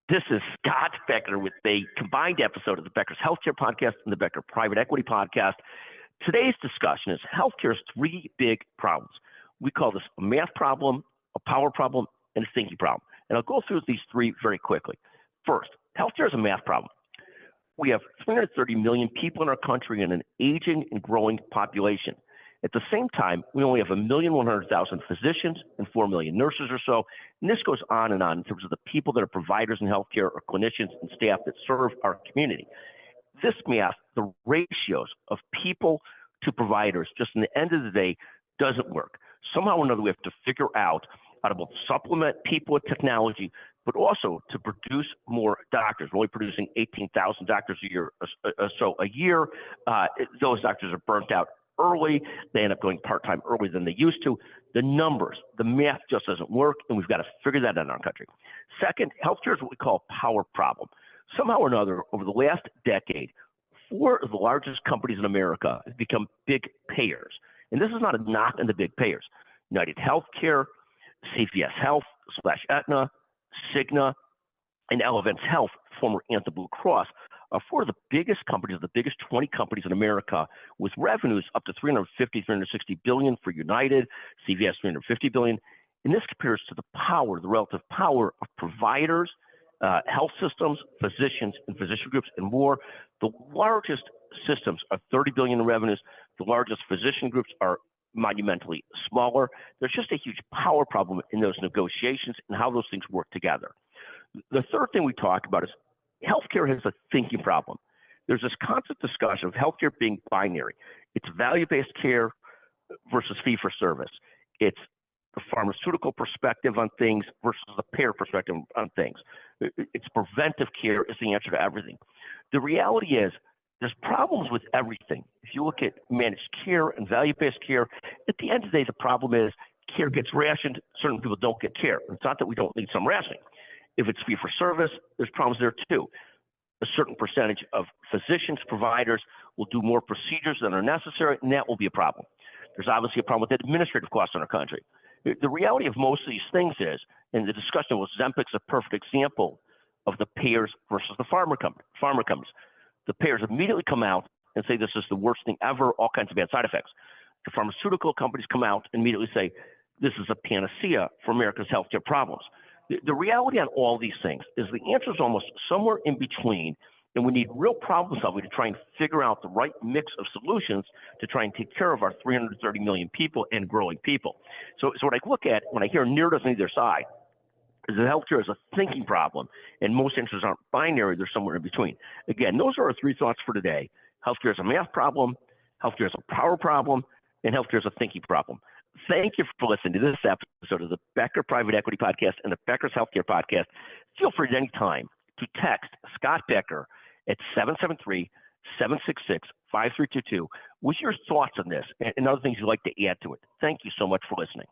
This is Scott Becker with a combined episode of the Becker's Healthcare Podcast and the Becker Private Equity Podcast. Today's discussion is healthcare's three big problems. We call this a math problem, a power problem, and a thinking problem. And I'll go through these three very quickly. First, healthcare is a math problem. We have 330 million people in our country and an aging and growing population. At the same time, we only have 1,100,000 physicians and 4 million nurses or so. And this goes on in terms of the people that are providers in healthcare or clinicians and staff that serve our community. This math, the ratios of people to providers, just in the end of the day, doesn't work. Somehow or another, we have to figure out how to both supplement people with technology, but also to produce more doctors. We're only producing 18,000 doctors a year. Those doctors are burnt out early. They end up going part-time earlier than they used to. The numbers, the math just doesn't work, and we've got to figure that out in our country. Second, healthcare is what we call a power problem. Somehow or another, over the last decade, 4 of the largest companies in America have become big payers. And this is not a knock on the big payers. United Healthcare, CVS Health / Aetna, Cigna, and Elevance Health, former Anthem Blue Cross, are 4 of the biggest companies, the biggest 20 companies in America, with revenues up to $350, $360 billion for United, CVS $350 billion. And this compares to the power, the relative power of providers, health systems, physicians, and physician groups, and more. The largest systems are $30 billion in revenues. The largest physician groups are monumentally smaller. There's just a huge power problem in those negotiations and how those things work together. The third thing we talk about is healthcare has a thinking problem. There's this constant discussion of healthcare being binary. It's value-based care versus fee-for-service. It's the pharmaceutical perspective on things versus the payer perspective on things. It's preventive care is the answer to everything. The reality is there's problems with everything. If you look at managed care and value-based care, at the end of the day, the problem is care gets rationed. Certain people don't get care. It's not that we don't need some rationing. If it's fee-for-service, there's problems there too. A certain percentage of physicians, providers will do more procedures than are necessary, and that will be a problem. There's obviously a problem with administrative costs in our country. The reality of most of these things is, and the discussion with Ozempic's a perfect example of the payers versus the pharma companies. The payers immediately come out and say this is the worst thing ever, all kinds of bad side effects. The pharmaceutical companies come out and immediately say this is a panacea for America's healthcare problems. The reality on all these things is the answer is almost somewhere in between, and we need real problem solving to try and figure out the right mix of solutions to try and take care of our 330 million people and growing people. So what I look at when I hear near on either side is that healthcare is a thinking problem, and most answers aren't binary, they're somewhere in between. Again, those are our 3 thoughts for today. Healthcare is a math problem, healthcare is a power problem, and healthcare is a thinking problem. Thank you for listening to this episode of the Becker Private Equity Podcast and the Becker's Healthcare Podcast. Feel free at any time to text Scott Becker at 773-766-5322 with your thoughts on this and other things you'd like to add to it. Thank you so much for listening.